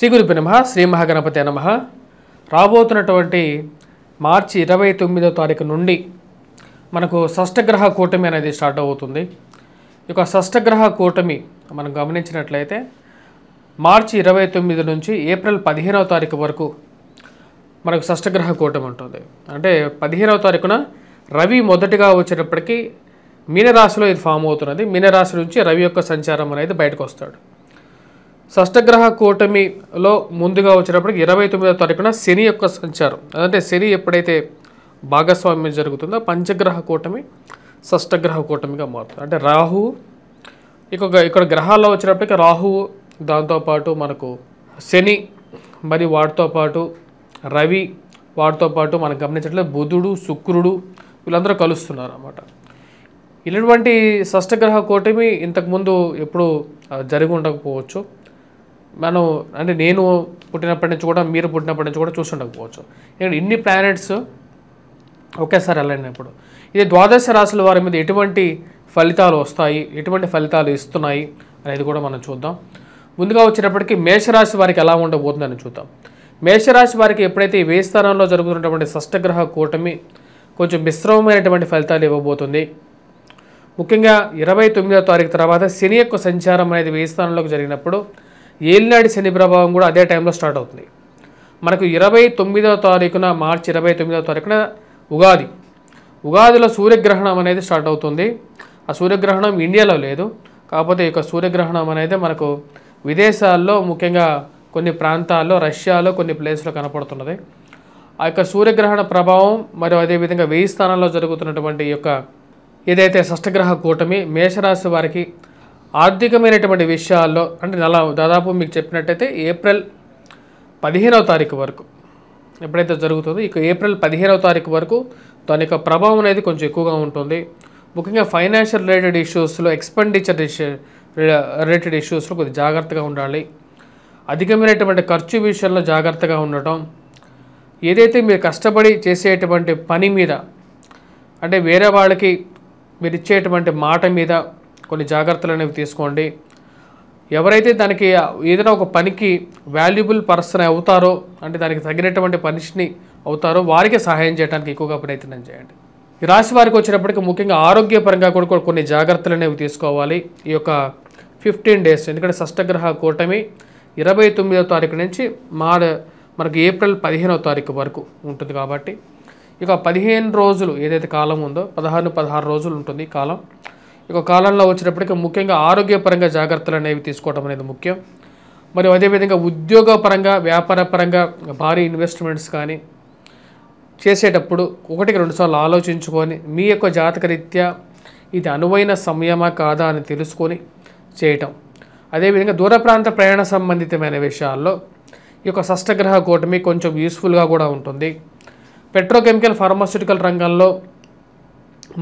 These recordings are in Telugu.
శ్రీ గురుభ్యో నమః. శ్రీ మహాగణపతే నమః. రాబోతున్నటువంటి మార్చి 29వ తారీఖు నుండి మనకు షష్టగ్రహ కూటమి అనేది స్టార్ట్ అవుతుంది. ఈ యొక్క షష్టగ్రహ కూటమి మనం గమనించినట్లయితే మార్చి 29 నుంచి ఏప్రిల్ 15వ తారీఖు వరకు మనకు షష్టగ్రహ కూటమి ఉంటుంది. అంటే 15వ తారీఖున రవి మొదటిగా వచ్చేటప్పటికి మీనరాశిలో ఇది ఫామ్ అవుతున్నది. మీనరాశి నుంచి రవి యొక్క సంచారం అనేది బయటకు వస్తాడు. షష్టగ్రహ కూటమిలో ముందుగా వచ్చేటప్పటికి 29వ తారీఖున శని యొక్క సంచారం, అంటే శని ఎప్పుడైతే భాగస్వామ్యం జరుగుతుందో పంచగ్రహ కూటమి షష్టగ్రహ కూటమిగా మారుతుంది. అంటే రాహువు ఇక్కడ గ్రహాల్లో వచ్చేటప్పటికి రాహువు, దాంతోపాటు మనకు శని, మరి వాటితో పాటు రవి, వాటితో పాటు మనం గమనించినట్లయితే బుధుడు, శుక్రుడు వీళ్ళందరూ కలుస్తున్నారు అన్నమాట. ఇటువంటి షష్టగ్రహ కూటమి ఇంతకుముందు ఎప్పుడు జరిగి ఉండకపోవచ్చు. అంటే నేను పుట్టినప్పటి నుంచి కూడా, మీరు పుట్టినప్పటి నుంచి కూడా చూసి ఉండకపోవచ్చు. ఇన్ని ప్లానెట్స్ ఒకేసారి వెళ్ళినప్పుడు ఇది ద్వాదశ రాశుల వారి మీద ఎటువంటి ఫలితాలు వస్తాయి, ఎటువంటి ఫలితాలు ఇస్తున్నాయి అనేది కూడా మనం చూద్దాం. ముందుగా వచ్చేటప్పటికి మేషరాశి వారికి ఎలా ఉండబోతుందని చూద్దాం. మేషరాశి వారికి ఎప్పుడైతే ఈ వేయి స్థానంలో జరుగుతున్నటువంటి షష్టగ్రహ కూటమి కొంచెం మిశ్రమమైనటువంటి ఫలితాలు ఇవ్వబోతుంది. ముఖ్యంగా 29వ తారీఖు తర్వాత శని యొక్క సంచారం అనేది వేయి స్థానంలోకి జరిగినప్పుడు ఏలినాటి శని ప్రభావం కూడా అదే టైంలో స్టార్ట్ అవుతుంది. మనకు 29వ తారీఖున మార్చి 29వ తారీఖున ఉగాదిలో సూర్యగ్రహణం అనేది స్టార్ట్ అవుతుంది. ఆ సూర్యగ్రహణం ఇండియాలో లేదు, కాకపోతే ఈ యొక్క సూర్యగ్రహణం అనేది మనకు విదేశాల్లో, ముఖ్యంగా కొన్ని ప్రాంతాల్లో, రష్యాలో కొన్ని ప్లేస్లో కనపడుతున్నది. ఆ యొక్క సూర్యగ్రహణ ప్రభావం మరియు అదేవిధంగా వేయి స్థానాల్లో జరుగుతున్నటువంటి ఈ యొక్క ఏదైతే షష్టగ్రహ కూటమి మేషరాశి వారికి ఆర్థికమైనటువంటి విషయాల్లో, అంటే దాదాపు మీకు చెప్పినట్టయితే ఏప్రిల్ 15వ తారీఖు వరకు ఎప్పుడైతే జరుగుతుందో ఇక ఏప్రిల్ 15వ తారీఖు వరకు దాని యొక్క ప్రభావం అనేది కొంచెం ఎక్కువగా ఉంటుంది. ముఖ్యంగా ఫైనాన్షియల్ రిలేటెడ్ ఇష్యూస్లో, ఎక్స్పెండిచర్ రిలేటెడ్ ఇష్యూస్లో కొద్దిగా జాగ్రత్తగా ఉండాలి. అధికమైనటువంటి ఖర్చు విషయంలో జాగ్రత్తగా ఉండటం, ఏదైతే మీరు కష్టపడి చేసేటువంటి పని మీద, అంటే వేరే వాళ్ళకి మీరు ఇచ్చేటువంటి మాట మీద కొన్ని జాగ్రత్తలు అనేవి తీసుకోండి. ఎవరైతే దానికి ఏదైనా ఒక పనికి వాల్యుబుల్ పర్సన్ అవుతారో, అంటే దానికి తగినటువంటి పనిని అవుతారో వారికి సహాయం చేయడానికి ఎక్కువగా ప్రయత్నం చేయండి. ఈ రాశి వారికి వచ్చేటప్పటికి ముఖ్యంగా ఆరోగ్యపరంగా కూడా కొన్ని జాగ్రత్తలు అనేవి తీసుకోవాలి ఈ యొక్క 15 డేస్. ఎందుకంటే షష్టగ్రహ కూటమి 29వ తారీఖు నుంచి మనకు ఏప్రిల్ 15వ తారీఖు వరకు ఉంటుంది. కాబట్టి ఇక 15 రోజులు ఏదైతే కాలం ఉందో 16 రోజులు ఉంటుంది కాలం. ఇక కాలంలో వచ్చేటప్పటికి ముఖ్యంగా ఆరోగ్యపరంగా జాగ్రత్తలు అనేవి తీసుకోవడం అనేది ముఖ్యం. మరియు అదేవిధంగా ఉద్యోగపరంగా, వ్యాపారపరంగా భారీ ఇన్వెస్ట్మెంట్స్ కానీ చేసేటప్పుడు 1-2 సార్లు ఆలోచించుకొని మీ యొక్క జాతకరీత్యా ఇది అనువైన సమయమా కాదా అని తెలుసుకొని చేయటం. అదేవిధంగా దూర ప్రాంత ప్రయాణ సంబంధితమైన విషయాల్లో ఈ యొక్క షష్టగ్రహ కూటమి కొంచెం యూస్ఫుల్గా కూడా ఉంటుంది. పెట్రోకెమికల్, ఫార్మాస్యూటికల్ రంగంలో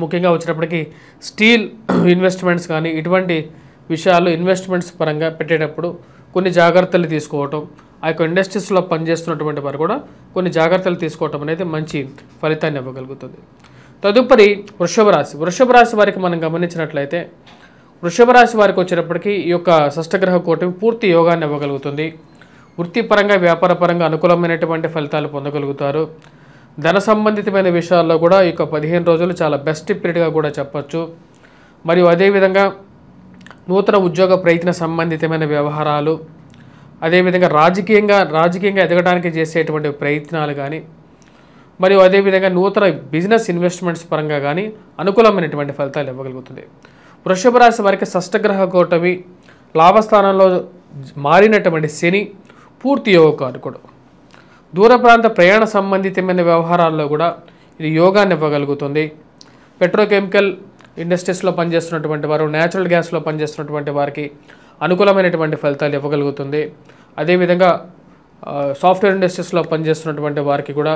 ముఖ్యంగా వచ్చేటప్పటికి స్టీల్ ఇన్వెస్ట్మెంట్స్ కానీ ఇటువంటి విషయాల్లో ఇన్వెస్ట్మెంట్స్ పరంగా పెట్టేటప్పుడు కొన్ని జాగ్రత్తలు తీసుకోవటం, ఆ యొక్క ఇండస్ట్రీస్లో పనిచేస్తున్నటువంటి వారు కూడా కొన్ని జాగ్రత్తలు తీసుకోవటం అనేది మంచి ఫలితాన్ని ఇవ్వగలుగుతుంది. తదుపరి వృషభ రాశి వారికి మనం గమనించినట్లయితే వృషభ రాశి వారికి వచ్చేటప్పటికి ఈ యొక్క షష్టగ్రహ కూటమి పూర్తి యోగాన్ని ఇవ్వగలుగుతుంది. వృత్తిపరంగా, వ్యాపారపరంగా అనుకూలమైనటువంటి ఫలితాలు పొందగలుగుతారు. ధన సంబంధితమైన విషయాల్లో కూడా ఈ యొక్క 15 రోజులు చాలా బెస్ట్ పీరియడ్గా కూడా చెప్పచ్చు. మరియు అదేవిధంగా నూతన ఉద్యోగ ప్రయత్న సంబంధితమైన వ్యవహారాలు, అదేవిధంగా రాజకీయంగా ఎదగడానికి చేసేటువంటి ప్రయత్నాలు కానీ, మరియు అదేవిధంగా నూతన బిజినెస్ ఇన్వెస్ట్మెంట్స్ పరంగా కానీ అనుకూలమైనటువంటి ఫలితాలు ఇవ్వగలుగుతుంది. వృషభ రాశి వారికి షష్టగ్రహ కూటమి లాభస్థానంలో మారినటువంటి శని పూర్తి యోగకారకుడు. దూర ప్రాంత ప్రయాణ సంబంధితమైన వ్యవహారాల్లో కూడా ఇది యోగాన్ని ఇవ్వగలుగుతుంది. పెట్రోకెమికల్ ఇండస్ట్రీస్లో పనిచేస్తున్నటువంటి వారు, న్యాచురల్ గ్యాస్లో పనిచేస్తున్నటువంటి వారికి అనుకూలమైనటువంటి ఫలితాలు ఇవ్వగలుగుతుంది. అదేవిధంగా సాఫ్ట్వేర్ ఇండస్ట్రీస్లో పనిచేస్తున్నటువంటి వారికి కూడా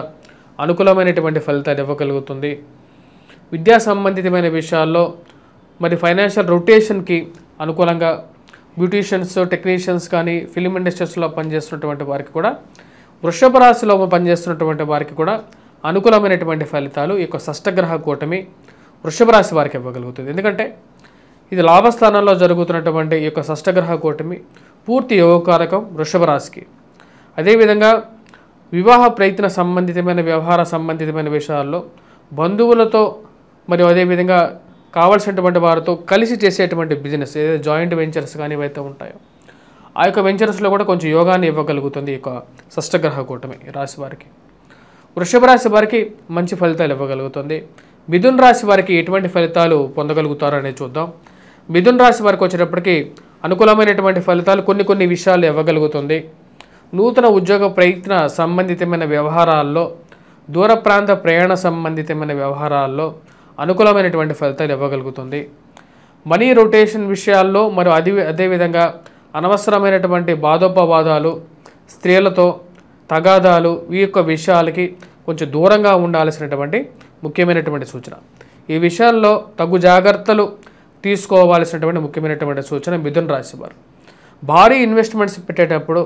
అనుకూలమైనటువంటి ఫలితాలు ఇవ్వగలుగుతుంది. విద్యా సంబంధితమైన విషయాల్లో మరి ఫైనాన్షియల్ రొటేషన్కి అనుకూలంగా బ్యూటీషియన్స్, టెక్నీషియన్స్ కానీ ఫిలిం ఇండస్ట్రీస్లో పనిచేస్తున్నటువంటి వారికి కూడా, వృషభ రాశిలో పనిచేస్తున్నటువంటి వారికి కూడా అనుకూలమైనటువంటి ఫలితాలు ఈ యొక్క షష్టగ్రహ కూటమి వృషభ రాశి వారికి ఇవ్వగలుగుతుంది. ఎందుకంటే ఇది లాభస్థానంలో జరుగుతున్నటువంటి ఈ యొక్క షష్టగ్రహ కూటమి పూర్తి యోగకారకం వృషభ రాశికి. అదేవిధంగా వివాహ ప్రయత్న సంబంధితమైన వ్యవహార సంబంధితమైన విషయాల్లో బంధువులతో మరియు అదేవిధంగా కావాల్సినటువంటి వారితో కలిసి చేసేటువంటి బిజినెస్ ఏదైతే జాయింట్ వెంచర్స్ కానీ ఏవైతే ఉంటాయో ఆ యొక్క వెంచర్స్లో కూడా కొంచెం యోగాన్ని ఇవ్వగలుగుతుంది ఈ యొక్క షష్టగ్రహ కూటమి రాశి వారికి. వృషభ రాశి వారికి మంచి ఫలితాలు ఇవ్వగలుగుతుంది. మిథున రాశి వారికి ఎటువంటి ఫలితాలు పొందగలుగుతారో అనేది చూద్దాం. మిథున రాశి వారికి వచ్చేటప్పటికి అనుకూలమైనటువంటి ఫలితాలు కొన్ని విషయాలు ఇవ్వగలుగుతుంది. నూతన ఉద్యోగ ప్రయత్న సంబంధితమైన వ్యవహారాల్లో, దూర ప్రాంత ప్రయాణ సంబంధితమైన వ్యవహారాల్లో అనుకూలమైనటువంటి ఫలితాలు ఇవ్వగలుగుతుంది. మనీ రొటేషన్ విషయాల్లో మరియు అదేవిధంగా అనవసరమైనటువంటి బాధోపవాదాలు, స్త్రీలతో తగాదాలు, ఈ యొక్క విషయాలకి కొంచెం దూరంగా ఉండాల్సినటువంటి ముఖ్యమైనటువంటి సూచన. ఈ విషయాల్లో తగు జాగ్రత్తలు తీసుకోవాల్సినటువంటి ముఖ్యమైనటువంటి సూచన మిథున రాశి వారు. భారీ ఇన్వెస్ట్మెంట్స్ పెట్టేటప్పుడు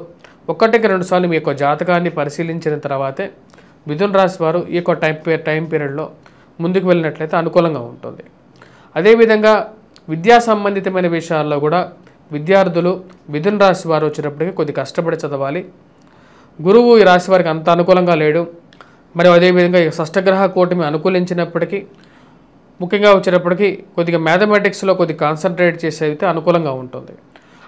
1-2 సార్లు మీ యొక్క జాతకాన్ని పరిశీలించిన తర్వాతే మిథున రాశి వారు ఈ యొక్క టైం పీరియడ్లో ముందుకు వెళ్ళినట్లయితే అనుకూలంగా ఉంటుంది. అదేవిధంగా విద్యా సంబంధితమైన విషయాల్లో కూడా విద్యార్థులు మిథున రాశి వారు వచ్చేటప్పటికి కొద్ది కష్టపడి చదవాలి. గురువు ఈ రాశి వారికి అంత అనుకూలంగా లేడు. మరియు అదేవిధంగా ఈ షష్టగ్రహ కూటమి అనుకూలించినప్పటికీ ముఖ్యంగా వచ్చేటప్పటికి కొద్దిగా మ్యాథమెటిక్స్లో కొద్దిగా కాన్సన్ట్రేట్ చేసేది అనుకూలంగా ఉంటుంది.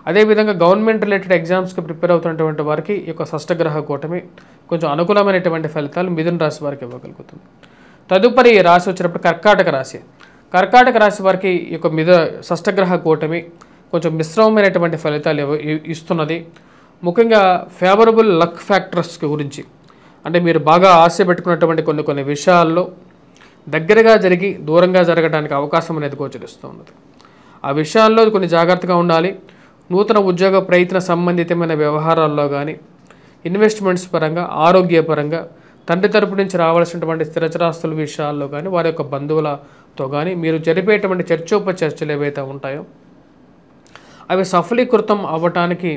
అదేవిధంగా గవర్నమెంట్ రిలేటెడ్ ఎగ్జామ్స్కి ప్రిపేర్ అవుతున్నటువంటి వారికి ఈ యొక్క షష్టగ్రహ కూటమి కొంచెం అనుకూలమైనటువంటి ఫలితాలు మిథున రాశి వారికి ఇవ్వగలుగుతుంది. తదుపరి రాశి వచ్చినప్పుడు కర్కాటక రాశి. కర్కాటక రాశి వారికి ఈ యొక్క షష్టగ్రహ కూటమి కొంచెం మిశ్రమమైనటువంటి ఫలితాలు ఇస్తున్నది. ముఖ్యంగా ఫేవరబుల్ లక్ ఫ్యాక్టర్స్ గురించి, అంటే మీరు బాగా ఆశ పెట్టుకున్నటువంటి కొన్ని విషయాల్లో దగ్గరగా జరిగి దూరంగా జరగడానికి అవకాశం అనేది గోచరిస్తూ ఉన్నది. ఆ విషయాల్లో కొన్ని జాగ్రత్తగా ఉండాలి. నూతన ఉద్యోగ ప్రయత్న సంబంధితమైన వ్యవహారాల్లో కానీ, ఇన్వెస్ట్మెంట్స్ పరంగా, ఆరోగ్యపరంగా, తండ్రి తరపు నుంచి రావాల్సినటువంటి స్థిరచరాస్తుల విషయాల్లో కానీ, వారి యొక్క బంధువులతో కానీ మీరు జరిపేటువంటి చర్చోపచర్చలు ఏవైతే ఉంటాయో అవి సఫలీకృతం అవ్వటానికి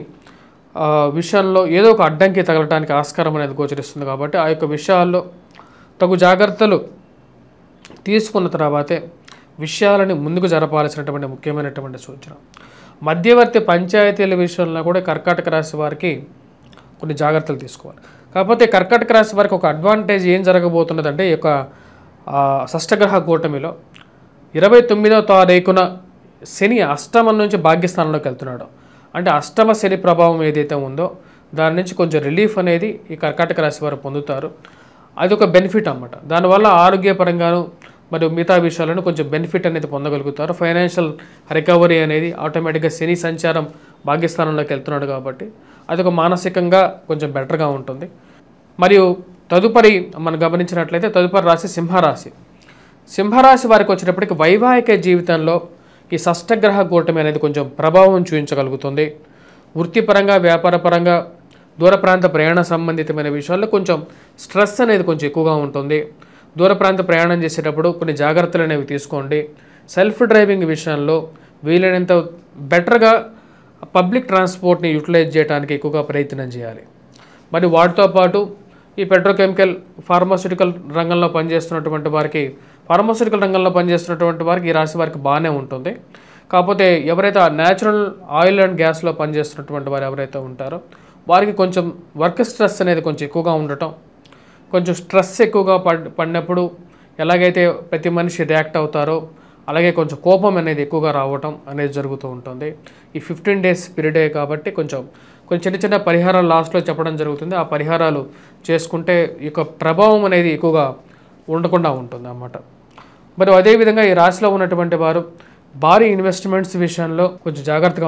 విషయంలో ఏదో ఒక అడ్డంకి తగలటానికి ఆస్కారం అనేది గోచరిస్తుంది. కాబట్టి ఆ యొక్క విషయాల్లో తగు జాగ్రత్తలు తీసుకున్న తర్వాతే విషయాలని ముందుకు జరపాల్సినటువంటి ముఖ్యమైనటువంటి సూచన. మధ్యవర్తి పంచాయతీల విషయంలో కూడా కర్కాటక రాశి వారికి కొన్ని జాగ్రత్తలు తీసుకోవాలి. కాకపోతే కర్కాటక రాశి వారికి ఒక అడ్వాంటేజ్ ఏం జరగబోతున్నదంటే ఈ యొక్క షష్టగ్రహ కూటమిలో 29వ తారీఖున శని అష్టమం నుంచి భాగ్యస్థానంలోకి వెళ్తున్నాడు. అంటే అష్టమ శని ప్రభావం ఏదైతే ఉందో దాని నుంచి కొంచెం రిలీఫ్ అనేది ఈ కర్కాటక రాశి వారు పొందుతారు. అది ఒక బెనిఫిట్ అన్నమాట. దానివల్ల ఆరోగ్యపరంగాను మరియు మిగతా విషయాలను కొంచెం బెనిఫిట్ అనేది పొందగలుగుతారు. ఫైనాన్షియల్ రికవరీ అనేది ఆటోమేటిక్గా శని సంచారం భాగ్యస్థానంలోకి వెళ్తున్నాడు కాబట్టి అది ఒక మానసికంగా కొంచెం బెటర్గా ఉంటుంది. మరియు తదుపరి మనం గమనించినట్లయితే తదుపరి రాశి సింహరాశి. సింహరాశి వారికి వచ్చేటప్పటికి వైవాహిక జీవితంలో ఈ షష్టగ్రహ కూటమి అనేది కొంచెం ప్రభావం చూపించగలుగుతుంది. వృత్తిపరంగా, వ్యాపారపరంగా, దూర ప్రాంత ప్రయాణ సంబంధితమైన విషయాల్లో కొంచెం స్ట్రెస్ అనేది కొంచెం ఎక్కువగా ఉంటుంది. దూర ప్రాంత ప్రయాణం చేసేటప్పుడు కొన్ని జాగ్రత్తలు అనేవి తీసుకోండి. సెల్ఫ్ డ్రైవింగ్ విషయంలో వీలైనంత బెటర్గా పబ్లిక్ ట్రాన్స్పోర్ట్ని యూటిలైజ్ చేయడానికి ఎక్కువగా ప్రయత్నం చేయాలి. మరి వాటితో పాటు ఈ పెట్రోకెమికల్, ఫార్మాస్యూటికల్ రంగంలో పనిచేస్తున్నటువంటి వారికి, ఈ రాశి వారికి బాగానే ఉంటుంది. కాకపోతే ఎవరైతే న్యాచురల్ ఆయిల్ అండ్ గ్యాస్లో పనిచేస్తున్నటువంటి వారు ఎవరైతే ఉంటారో వారికి కొంచెం వర్క్ స్ట్రెస్ అనేది కొంచెం ఎక్కువగా ఉండటం, కొంచెం స్ట్రెస్ ఎక్కువగా పడినప్పుడు ఎలాగైతే ప్రతి మనిషి రియాక్ట్ అవుతారో అలాగే కొంచెం కోపం అనేది ఎక్కువగా రావటం అనేది జరుగుతూ ఉంటుంది. ఈ 15 డేస్ పీరియడే కాబట్టి కొంచెం చిన్న పరిహారాలు లాస్ట్లో చెప్పడం జరుగుతుంది. ఆ పరిహారాలు చేసుకుంటే ఈ యొక్క ప్రభావం అనేది ఎక్కువగా ఉండకుండా ఉంటుంది అన్నమాట. మరి అదేవిధంగా ఈ రాశిలో ఉన్నటువంటి వారు భారీ ఇన్వెస్ట్మెంట్స్ విషయంలో కొంచెం జాగ్రత్తగా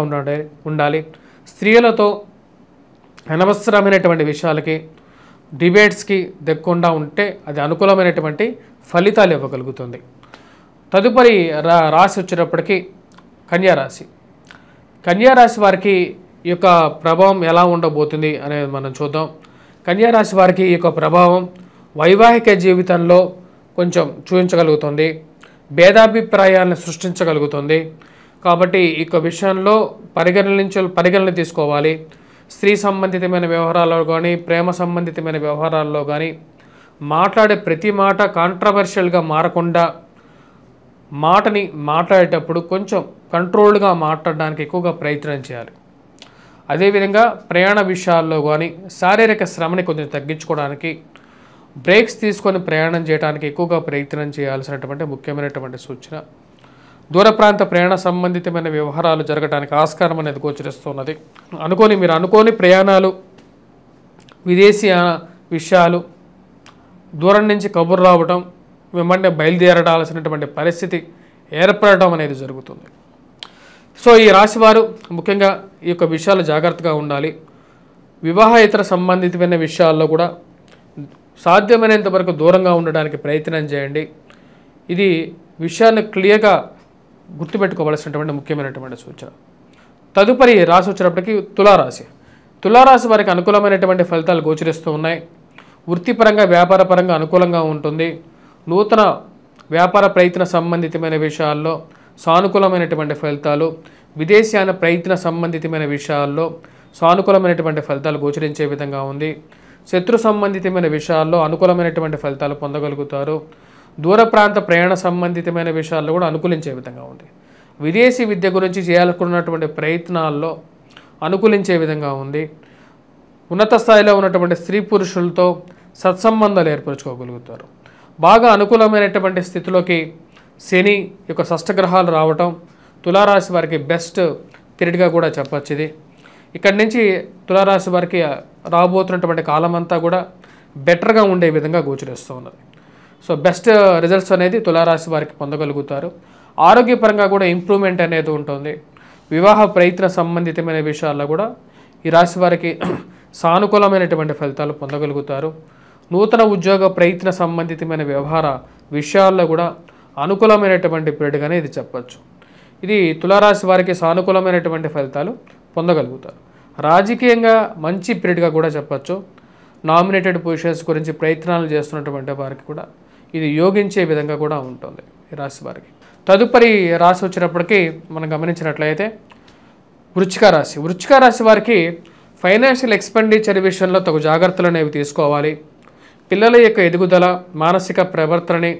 ఉండాలి. స్త్రీలతో అనవసరమైనటువంటి విషయాలకి, డిబేట్స్కి దిగకుండా ఉంటే అది అనుకూలమైనటువంటి ఫలితాలు ఇవ్వగలుగుతుంది. తదుపరి రాశి వచ్చేటప్పటికి కన్యారాశి. కన్యారాశి వారికి ఈ యొక్క ప్రభావం ఎలా ఉండబోతుంది అనేది మనం చూద్దాం. కన్యారాశి వారికి ఈ యొక్క ప్రభావం వైవాహిక జీవితంలో కొంచెం చూపించగలుగుతుంది, భేదాభిప్రాయాలను సృష్టించగలుగుతుంది. కాబట్టి ఈ యొక్క విషయంలో పరిగణన తీసుకోవాలి. స్త్రీ సంబంధితమైన వ్యవహారాల్లో కానీ, ప్రేమ సంబంధితమైన వ్యవహారాల్లో కానీ మాట్లాడే ప్రతి మాట కాంట్రవర్షియల్గా మారకుండా మాటని మాట్లాడేటప్పుడు కొంచెం కంట్రోల్డ్గా మాట్లాడడానికి ఎక్కువగా ప్రయత్నం చేయాలి. అదేవిధంగా ప్రయాణ విషయాల్లో కానీ శారీరక శ్రమని కొంచెం తగ్గించుకోవడానికి బ్రేక్స్ తీసుకొని ప్రయాణం చేయడానికి ఎక్కువగా ప్రయత్నం చేయాల్సినటువంటి ముఖ్యమైనటువంటి సూచన. దూర ప్రాంత ప్రయాణ సంబంధితమైన వ్యవహారాలు జరగడానికి ఆస్కారం అనేది గోచరిస్తున్నది. మీరు అనుకోని ప్రయాణాలు, విదేశీ విషయాలు, దూరం నుంచి కబుర్లు రావడం, వెంబడే బయలుదేరడాల్సినటువంటి పరిస్థితి ఏర్పడటం అనేది జరుగుతుంది. సో ఈ రాశివారు ముఖ్యంగా ఈ యొక్క విషయాలు జాగ్రత్తగా ఉండాలి. వివాహేతర సంబంధితమైన విషయాల్లో కూడా సాధ్యమైనంత వరకు దూరంగా ఉండడానికి ప్రయత్నం చేయండి. ఇది విషయాన్ని క్లియర్గా గుర్తుపెట్టుకోవాల్సినటువంటి ముఖ్యమైనటువంటి సూచన. తదుపరి రాశి వచ్చినప్పటికీ తులారాశి. తులారాశి వారికి అనుకూలమైనటువంటి ఫలితాలు గోచరిస్తూ ఉన్నాయి. వృత్తిపరంగా వ్యాపారపరంగా అనుకూలంగా ఉంటుంది. నూతన వ్యాపార ప్రయత్న సంబంధితమైన విషయాల్లో సానుకూలమైనటువంటి ఫలితాలు, విదేశీయాన ప్రయత్న సంబంధితమైన విషయాల్లో సానుకూలమైనటువంటి ఫలితాలు గోచరించే విధంగా ఉంది. శత్రు సంబంధితమైన విషయాల్లో అనుకూలమైనటువంటి ఫలితాలు పొందగలుగుతారు. దూర ప్రాంత ప్రయాణ సంబంధితమైన విషయాల్లో కూడా అనుకూలించే విధంగా ఉంది. విదేశీ విద్య గురించి చేయాలనుకున్నటువంటి ప్రయత్నాల్లో అనుకూలించే విధంగా ఉంది. ఉన్నత స్థాయిలో ఉన్నటువంటి స్త్రీ పురుషులతో సత్సంబంధాలు ఏర్పరచుకోగలుగుతారు. బాగా అనుకూలమైనటువంటి స్థితిలోకి శని యొక్క షష్టగ్రహాలు రావటం తులారాశి వారికి బెస్ట్ పీరియడ్గా కూడా చెప్పచ్చు. ఇది ఇక్కడి నుంచి తులారాశి వారికి రాబోతున్నటువంటి కాలం అంతా కూడా బెటర్గా ఉండే విధంగా గోచరిస్తూ ఉన్నది. సో బెస్ట్ రిజల్ట్స్ అనేది తులారాశి వారికి పొందగలుగుతారు. ఆరోగ్యపరంగా కూడా ఇంప్రూవ్మెంట్ అనేది ఉంటుంది. వివాహ ప్రయత్న సంబంధితమైన విషయాల్లో కూడా ఈ రాశి వారికి సానుకూలమైనటువంటి ఫలితాలు పొందగలుగుతారు. నూతన ఉద్యోగ ప్రయత్న సంబంధితమైన వ్యవహార విషయాల్లో కూడా అనుకూలమైనటువంటి పీరియడ్గానే ఇది చెప్పచ్చు. ఇది తులారాశి వారికి సానుకూలమైనటువంటి ఫలితాలు పొందగలుగుతారు. రాజకీయంగా మంచి పీరియడ్గా కూడా చెప్పచ్చు. నామినేటెడ్ పొజిషన్స్ గురించి ప్రయత్నాలు చేస్తున్నటువంటి వారికి కూడా ఇది యోగించే విధంగా కూడా ఉంటుంది ఈ రాశి వారికి. తదుపరి రాశి వచ్చినప్పటికీ మనం గమనించినట్లయితే వృశ్చిక రాశి. వృశ్చిక రాశి వారికి ఫైనాన్షియల్ ఎక్స్పెండిచర్ విషయంలో తగు జాగ్రత్తలు అనేవి తీసుకోవాలి. పిల్లల యొక్క ఎదుగుదల, మానసిక ప్రవర్తనని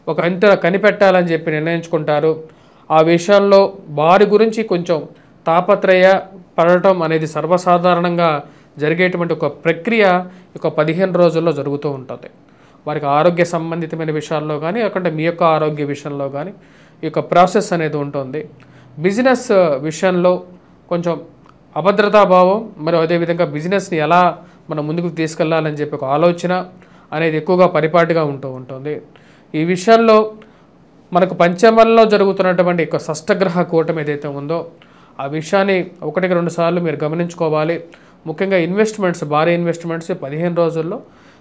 ఒక అంత కనిపెట్టాలని చెప్పి నిర్ణయించుకుంటారు. ఆ విషయంలో వారి గురించి కొంచెం తాపత్రయ పడటం అనేది సర్వసాధారణంగా జరిగేటువంటి ఒక ప్రక్రియ ఒక 15 రోజుల్లో జరుగుతూ ఉంటుంది. వారికి ఆరోగ్య సంబంధితమైన విషయాల్లో కానీ అక్కడ మీ యొక్క ఆరోగ్య విషయంలో కానీ ఈ యొక్క ప్రాసెస్ అనేది ఉంటుంది. బిజినెస్ విషయంలో కొంచెం అభద్రతాభావం మరియు అదేవిధంగా బిజినెస్ని ఎలా మనం ముందుకు తీసుకెళ్లాలని చెప్పి ఒక ఆలోచన అనేది ఎక్కువగా పరిపాటిగా ఉంటుంది. ఈ విషయంలో మనకు పంచమంలో జరుగుతున్నటువంటి యొక్క షష్టగ్రహ కూటమి ఏదైతే ఉందో ఆ విషయాన్ని 1-2 సార్లు మీరు గమనించుకోవాలి. ముఖ్యంగా ఇన్వెస్ట్మెంట్స్, భారీ ఇన్వెస్ట్మెంట్స్ 15 రోజుల్లో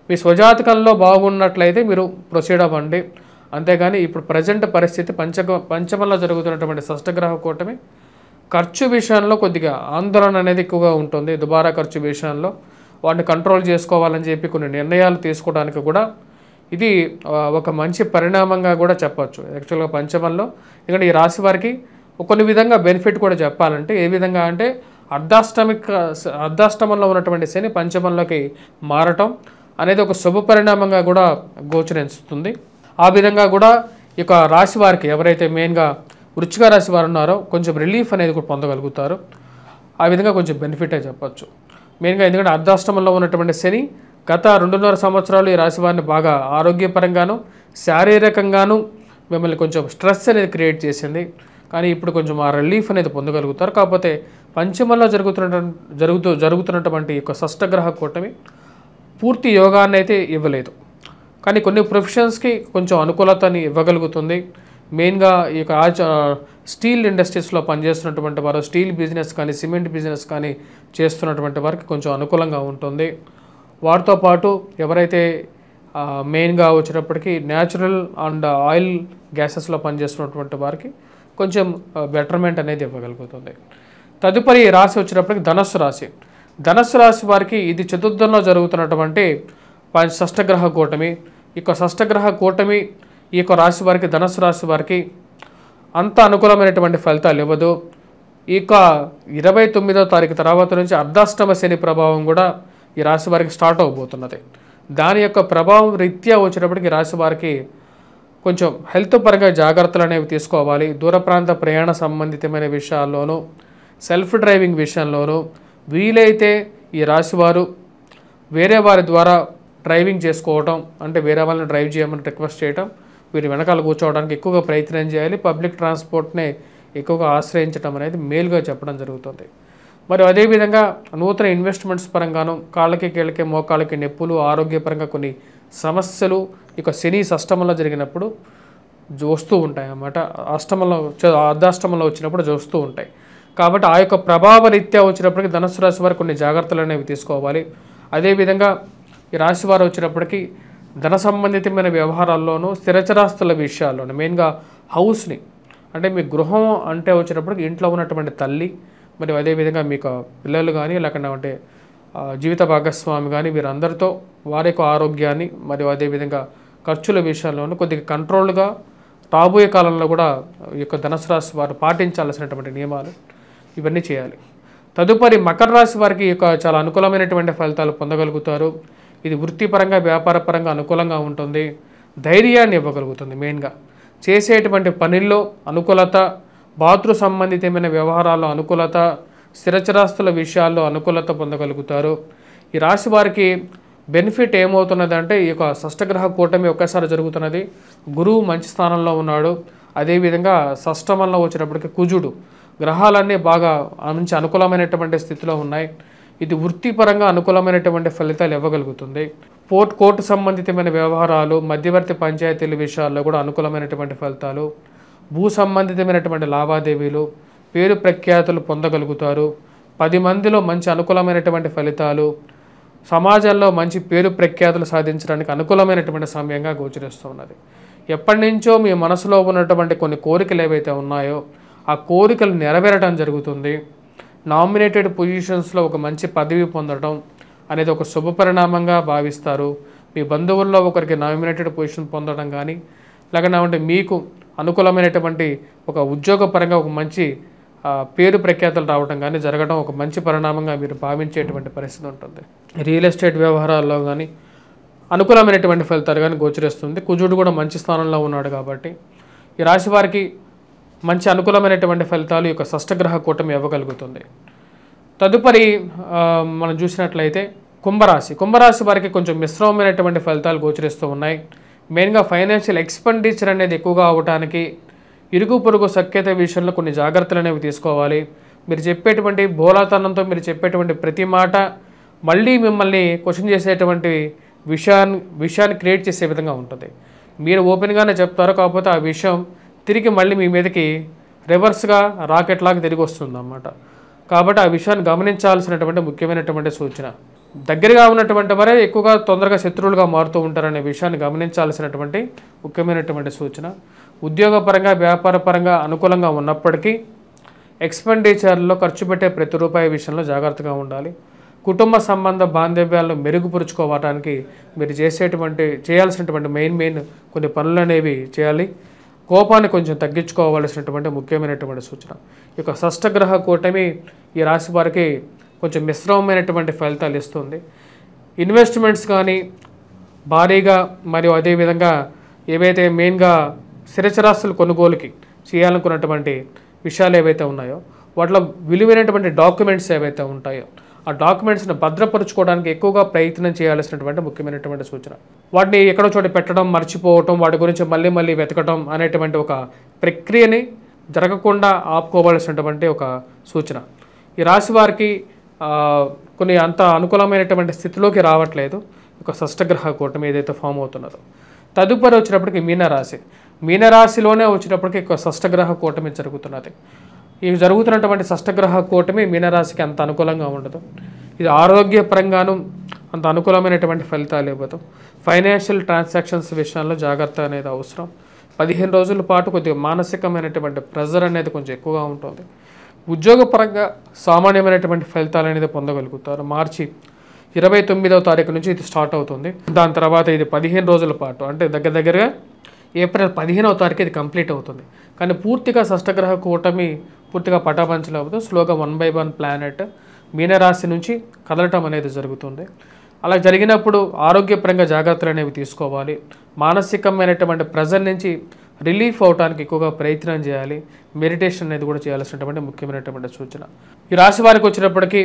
మీ స్వజాతకంలో బాగున్నట్లయితే మీరు ప్రొసీడ్ అవ్వండి. అంతేగాని ఇప్పుడు ప్రజెంట్ పరిస్థితి పంచమంలో జరుగుతున్నటువంటి షష్టగ్రహ కూటమి ఖర్చు విషయంలో కొద్దిగా ఆందోళన అనేది ఎక్కువగా ఉంటుంది. దుబారా ఖర్చు విషయంలో వాటిని కంట్రోల్ చేసుకోవాలని చెప్పి కొన్ని నిర్ణయాలు తీసుకోవడానికి కూడా ఇది ఒక మంచి పరిణామంగా కూడా చెప్పచ్చు. యాక్చువల్గా పంచమంలో ఎందుకంటే ఈ రాశి వారికి కొన్ని విధంగా బెనిఫిట్ కూడా చెప్పాలంటే ఏ విధంగా అంటే అర్ధాష్టమంలో ఉన్నటువంటి శని పంచమంలోకి మారటం అనేది ఒక శుభ పరిణామంగా కూడా గోచరిస్తుంది. ఆ విధంగా కూడా ఇక రాశి వారికి ఎవరైతే మెయిన్గా వృశ్చిక రాశి వారు ఉన్నారో కొంచెం రిలీఫ్ అనేది కూడా పొందగలుగుతారు. ఆ విధంగా కొంచెం బెనిఫిటే చెప్పచ్చు మెయిన్గా. ఎందుకంటే అర్ధాష్టమంలో ఉన్నటువంటి శని గత 2.5 సంవత్సరాలు ఈ రాశి వారిని బాగా ఆరోగ్యపరంగాను శారీరకంగాను మిమ్మల్ని కొంచెం స్ట్రెస్ అనేది క్రియేట్ చేసింది. కానీ ఇప్పుడు కొంచెం ఆ రిలీఫ్ అనేది పొందగలుగుతారు. కాకపోతే పంచమంలో జరుగుతున్నటువంటి యొక్క షష్టగ్రహ కూటమి పూర్తి యోగాన్ని అయితే ఇవ్వలేదు. కానీ కొన్ని ప్రొఫెషన్స్కి కొంచెం అనుకూలతని ఇవ్వగలుగుతుంది. మెయిన్గా ఈ యొక్క స్టీల్ ఇండస్ట్రీస్లో పనిచేస్తున్నటువంటి వారు, స్టీల్ బిజినెస్ కానీ సిమెంట్ బిజినెస్ కానీ చేస్తున్నటువంటి వారికి కొంచెం అనుకూలంగా ఉంటుంది. వాటితో పాటు ఎవరైతే మెయిన్గా వచ్చేటప్పటికి న్యాచురల్ అండ్ ఆయిల్ గ్యాసెస్లో పనిచేస్తున్నటువంటి వారికి కొంచెం బెటర్మెంట్ అనేది ఇవ్వగలుగుతుంది. తదుపరి రాశి వచ్చేటప్పటికి ధనస్సు రాశి. ధనస్సు రాశి వారికి ఇది చతుర్థంలో జరుగుతున్నటువంటి షష్టగ్రహ కూటమి. ఈ యొక్క షష్టగ్రహ కూటమి ఈ యొక్క రాశి వారికి, ధనస్సు రాశి వారికి అంత అనుకూలమైనటువంటి ఫలితాలు ఇవ్వదు. ఈ యొక్క 29వ తారీఖు తర్వాత నుంచి అర్ధాష్టమ శని ప్రభావం కూడా ఈ రాశి వారికి స్టార్ట్ అవబోతున్నది. దాని యొక్క ప్రభావం రీత్యా వచ్చేటప్పటికి రాశి వారికి కొంచెం హెల్త్ పరంగా జాగ్రత్తలు అనేవి తీసుకోవాలి. దూర ప్రాంత ప్రయాణ సంబంధితమైన విషయాల్లోనూ, సెల్ఫ్ డ్రైవింగ్ విషయంలోనూ, వీలైతే ఈ రాశివారు వేరే వారి ద్వారా డ్రైవింగ్ చేసుకోవటం, అంటే వేరే వాళ్ళని డ్రైవ్ చేయమని రిక్వెస్ట్ చేయటం, వీరి వెనకాల కూర్చోవడానికి ఎక్కువగా ప్రయత్నం చేయాలి. పబ్లిక్ ట్రాన్స్పోర్ట్నే ఎక్కువగా ఆశ్రయించడం అనేది మేలుగా చెప్పడం జరుగుతుంది. మరి అదేవిధంగా నూతన ఇన్వెస్ట్మెంట్స్ పరంగాను కాళ్ళకి కీళ్ళకి మోకాళ్ళకి నొప్పులు, ఆరోగ్యపరంగా కొన్ని సమస్యలు ఇక శని అష్టమంలో జరిగినప్పుడు వస్తూ ఉంటాయి అన్నమాట. అర్ధాష్టమంలో వచ్చినప్పుడు వస్తూ ఉంటాయి. కాబట్టి ఆ యొక్క ప్రభావ రీత్యా వచ్చినప్పటికీ ధనుసు రాశి వారు కొన్ని జాగ్రత్తలు అనేవి తీసుకోవాలి. అదేవిధంగా ఈ రాశి వారు వచ్చినప్పటికీ ధన సంబంధితమైన వ్యవహారాల్లోనూ స్థిరచరాస్తుల విషయాల్లోనూ మెయిన్గా హౌస్ని, అంటే మీ గృహం అంటే వచ్చినప్పటికి ఇంట్లో ఉన్నటువంటి తల్లి మరియు అదేవిధంగా మీకు పిల్లలు కానీ లేకుంటే జీవిత భాగస్వామి కానీ వీరందరితో వారి యొక్క ఆరోగ్యాన్ని మరియు అదేవిధంగా ఖర్చుల విషయాల్లోనూ కొద్దిగా కంట్రోల్గా రాబోయే కాలంలో కూడా ఈ యొక్క ధనుసు రాశి వారు పాటించాల్సినటువంటి నియమాలు ఇవన్నీ చేయాలి. తదుపరి మకర రాశి వారికి యొక్క చాలా అనుకూలమైనటువంటి ఫలితాలు పొందగలుగుతారు. ఇది వృత్తిపరంగా వ్యాపారపరంగా అనుకూలంగా ఉంటుంది. ధైర్యాన్ని ఇవ్వగలుగుతుంది. మెయిన్గా చేసేటువంటి పనుల్లో అనుకూలత, బాతృ సంబంధితమైన వ్యవహారాల్లో అనుకూలత, స్థిరచరాస్తుల విషయాల్లో అనుకూలత పొందగలుగుతారు. ఈ రాశి వారికి బెనిఫిట్ ఏమవుతున్నదంటే ఈ యొక్క షష్టగ్రహ కూటమి ఒకేసారి జరుగుతున్నది. గురువు మంచి స్థానంలో ఉన్నాడు. అదేవిధంగా షష్టమంలో వచ్చినప్పటికీ కుజుడు, గ్రహాలన్నీ బాగా మంచి అనుకూలమైనటువంటి స్థితిలో ఉన్నాయి. ఇది వృత్తిపరంగా అనుకూలమైనటువంటి ఫలితాలు ఇవ్వగలుగుతుంది. కోర్టు సంబంధితమైన వ్యవహారాలు, మధ్యవర్తి పంచాయతీల విషయాల్లో కూడా అనుకూలమైనటువంటి ఫలితాలు, భూ సంబంధితమైనటువంటి లావాదేవీలు, పేరు ప్రఖ్యాతులు పొందగలుగుతారు. 10 మందిలో మంచి అనుకూలమైనటువంటి ఫలితాలు, సమాజంలో మంచి పేరు ప్రఖ్యాతులు సాధించడానికి అనుకూలమైనటువంటి సమయంగా గోచరిస్తూ ఉన్నది. ఎప్పటి నుంచో మీ మనసులో ఉన్నటువంటి కొన్ని కోరికలు ఏవైతే ఉన్నాయో ఆ కోరికలు నెరవేరడం జరుగుతుంది. నామినేటెడ్ పొజిషన్స్లో ఒక మంచి పదవి పొందడం అనేది ఒక శుభ పరిణామంగా భావిస్తారు. మీ బంధువుల్లో ఒకరికి నామినేటెడ్ పొజిషన్ పొందడం కానీ లేకపోతే మీకు అనుకూలమైనటువంటి ఒక ఉద్యోగపరంగా ఒక మంచి పేరు ప్రఖ్యాతలు రావడం కానీ జరగడం ఒక మంచి పరిణామంగా మీరు భావించేటువంటి పరిస్థితి ఉంటుంది. రియల్ ఎస్టేట్ వ్యవహారాల్లో కానీ అనుకూలమైనటువంటి ఫలితాలు కానీ గోచరిస్తుంది. కుజుడు కూడా మంచి స్థానంలో ఉన్నాడు కాబట్టి ఈ రాశి వారికి మంచి అనుకూలమైనటువంటి ఫలితాలు ఈ యొక్క షష్టగ్రహ కూటమి ఇవ్వగలుగుతుంది. తదుపరి మనం చూసినట్లయితే కుంభరాశి వారికి కొంచెం మిశ్రమమైనటువంటి ఫలితాలు గోచరిస్తూ ఉన్నాయి. మెయిన్గా ఫైనాన్షియల్ ఎక్స్పెండిచర్ అనేది ఎక్కువగా అవడానికి ఇరుగు పొరుగు సఖ్యత విషయంలో కొన్ని జాగ్రత్తలు అనేవి తీసుకోవాలి. మీరు చెప్పేటువంటి బోలాతనంతో మీరు చెప్పేటువంటి ప్రతి మాట మళ్ళీ మిమ్మల్ని క్వశ్చన్ చేసేటువంటి విషయాన్ని క్రియేట్ చేసే విధంగా ఉంటుంది. మీరు ఓపెన్గానే చెప్తారు, కాకపోతే ఆ విషయం తిరిగి మళ్ళీ మీ మీదకి రివర్స్గా రాకెట్ లాగా తిరిగి వస్తుంది అన్నమాట. కాబట్టి ఆ విషయాన్ని గమనించాల్సినటువంటి ముఖ్యమైనటువంటి సూచన. దగ్గరగా ఉన్నటువంటి వారే ఎక్కువగా తొందరగా శత్రువులుగా మారుతూ ఉంటారనే విషయాన్ని గమనించాల్సినటువంటి ముఖ్యమైనటువంటి సూచన. ఉద్యోగపరంగా వ్యాపారపరంగా అనుకూలంగా ఉన్నప్పటికీ ఎక్స్పెండిచర్లో ఖర్చు పెట్టే ప్రతి రూపాయి విషయంలో జాగ్రత్తగా ఉండాలి. కుటుంబ సంబంధ బాంధవ్యాలను మెరుగుపరుచుకోవడానికి మీరు చేయాల్సినటువంటి మెయిన్ కొన్ని పనులు అనేవి చేయాలి. కోపాన్ని కొంచెం తగ్గించుకోవాల్సినటువంటి ముఖ్యమైనటువంటి సూచన. ఈ యొక్క షష్టగ్రహ కూటమి ఈ రాశి వారికి కొంచెం మిశ్రమమైనటువంటి ఫలితాలు ఇస్తుంది. ఇన్వెస్ట్మెంట్స్ కానీ భారీగా మరియు అదేవిధంగా ఏవైతే మెయిన్గా స్థిరచరాస్తుల కొనుగోలుకి చేయాలనుకున్నటువంటి విషయాలు ఏవైతే ఉన్నాయో వాటిలో విలువైనటువంటి డాక్యుమెంట్స్ ఏవైతే ఉంటాయో ఆ డాక్యుమెంట్స్ని భద్రపరుచుకోవడానికి ఎక్కువగా ప్రయత్నం చేయాల్సినటువంటి ముఖ్యమైనటువంటి సూచన. వాటిని ఎక్కడో చోట పెట్టడం, మర్చిపోవటం, వాటి గురించి మళ్ళీ వెతకడం అనేటువంటి ఒక ప్రక్రియని జరగకుండా ఆపుకోవాల్సినటువంటి ఒక సూచన. ఈ రాశి వారికి కొన్ని అంత అనుకూలమైనటువంటి స్థితిలోకి రావట్లేదు ఒక షష్టగ్రహ కూటమి ఏదైతే ఫామ్ అవుతున్నదో. తదుపరి వచ్చినప్పటికి మీనరాశిలోనే వచ్చినప్పటికీ ఒక షష్టగ్రహ కూటమి జరుగుతున్నది. ఈ జరుగుతున్నటువంటి షష్టగ్రహ కూటమి మీనరాశికి అంత అనుకూలంగా ఉండదు. ఇది ఆరోగ్యపరంగాను అంత అనుకూలమైనటువంటి ఫలితాలు ఇవ్వదు. ఫైనాన్షియల్ ట్రాన్సాక్షన్స్ విషయంలో జాగ్రత్త అనేది అవసరం. 15 రోజుల పాటు కొద్దిగా మానసికమైనటువంటి ప్రెజర్ అనేది కొంచెం ఎక్కువగా ఉంటుంది. ఉద్యోగపరంగా సామాన్యమైనటువంటి ఫలితాలు అనేది పొందగలుగుతారు. మార్చి 29వ తారీఖు నుంచి ఇది స్టార్ట్ అవుతుంది. దాని తర్వాత ఇది 15 రోజుల పాటు, అంటే దగ్గరగా ఏప్రిల్ 15వ తారీఖు ఇది కంప్లీట్ అవుతుంది. కానీ పూర్తిగా షష్టగ్రహ కూటమి పూర్తిగా పటాపంచలు అవుతూ స్లోగా 1 by 1 ప్లానెట్ మీనరాశి నుంచి కదలటం అనేది జరుగుతుంది. అలా జరిగినప్పుడు ఆరోగ్యపరంగా జాగ్రత్తలు అనేవి తీసుకోవాలి. మానసికమైనటువంటి ప్రెజర్ నుంచి రిలీఫ్ అవడానికి ఎక్కువగా ప్రయత్నం చేయాలి. మెడిటేషన్ అనేది కూడా చేయాల్సినటువంటి ముఖ్యమైనటువంటి సూచన. ఈ రాశి వారికి వచ్చినప్పటికీ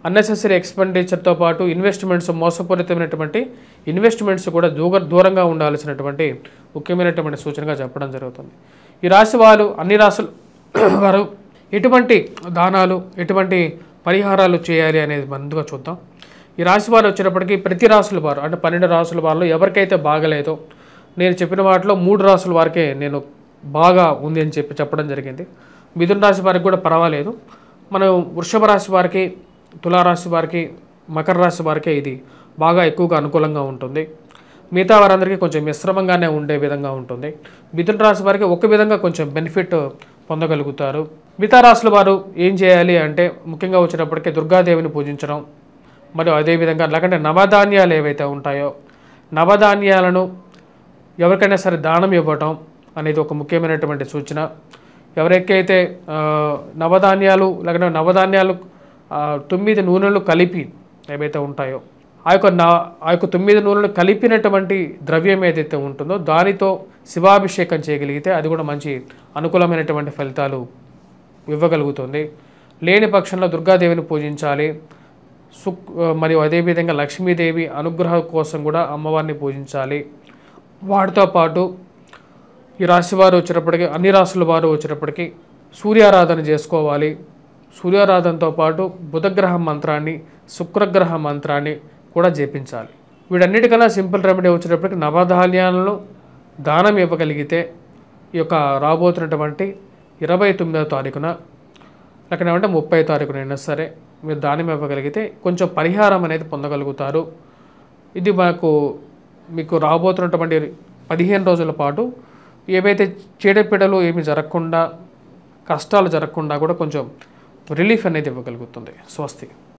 అన్నెసెసరీ ఎక్స్పెండిచర్తో పాటు ఇన్వెస్ట్మెంట్స్, మోసపూరితమైనటువంటి ఇన్వెస్ట్మెంట్స్ కూడా దూరంగా ఉండాల్సినటువంటి ముఖ్యమైనటువంటి సూచనగా చెప్పడం జరుగుతుంది. ఈ రాశి వారు అన్ని రాశులు వారు ఎటువంటి దానాలు, ఎటువంటి పరిహారాలు చేయాలి అనేది ముందుగా చూద్దాం. ఈ రాశి వారు వచ్చేటప్పటికి ప్రతి రాశుల వారు అంటే 12 రాశుల వారిలో ఎవరికైతే బాగలేదో, నేను చెప్పిన వాటిలో 3 రాశుల వారికే నేను బాగా ఉంది అని చెప్పడం జరిగింది. మిథున రాశి వారికి కూడా పర్వాలేదు. మనం వృషభ రాశి వారికి, తులారాశి వారికి, మకర రాశి వారికే ఇది బాగా ఎక్కువగా అనుకూలంగా ఉంటుంది. మిగతా వారందరికీ కొంచెం మిశ్రమంగానే ఉండే విధంగా ఉంటుంది. మిథున రాశి వారికి ఒక విధంగా కొంచెం బెనిఫిట్ పొందగలుగుతారు. మిగతా రాశుల వారు ఏం చేయాలి అంటే ముఖ్యంగా వచ్చేటప్పటికి దుర్గాదేవిని పూజించడం, మరియు అదేవిధంగా లేకంటే నవధాన్యాలు ఏవైతే ఉంటాయో నవధాన్యాలను ఎవరికైనా సరే దానం ఇవ్వటం అనేది ఒక ముఖ్యమైనటువంటి సూచన. ఎవరికైతే నవధాన్యాలు లేకపోతే నవధాన్యాలు 9 నూనెలు కలిపి ఏవైతే ఉంటాయో ఆ యొక్క 9 నూనెలు కలిపినటువంటి ద్రవ్యం ఏదైతే ఉంటుందో దానితో శివాభిషేకం చేయగలిగితే అది కూడా మంచి అనుకూలమైనటువంటి ఫలితాలు ఇవ్వగలుగుతుంది. లేని పక్షంలో దుర్గాదేవిని పూజించాలి. మరియు అదేవిధంగా లక్ష్మీదేవి అనుగ్రహం కోసం కూడా అమ్మవారిని పూజించాలి. వాటితో పాటు ఈ రాశివారు వచ్చేటప్పటికి అన్ని రాశుల వారు వచ్చేటప్పటికి సూర్యారాధన చేసుకోవాలి. సూర్యారాధనతో పాటు బుధగ్రహ మంత్రాన్ని, శుక్రగ్రహ మంత్రాన్ని కూడా జపించాలి. వీటన్నిటికన్నా సింపుల్ రెమెడీ వచ్చేటప్పటికి నవధాన్యాలను దానం ఇవ్వగలిగితే ఈ యొక్క రాబోతున్నటువంటి 29వ తారీఖున లేకపోతే 30వ తారీఖునైనా సరే మీరు దానం ఇవ్వగలిగితే కొంచెం పరిహారం అనేది పొందగలుగుతారు. ఇది మీకు రాబోతున్నటువంటి 15 రోజుల పాటు ఏవైతే చీడపీడలు ఏమి జరగకుండా, కష్టాలు జరగకుండా కూడా కొంచెం రిలీఫ్ అనేది ఇవ్వగలుగుతుంది. స్వస్తి.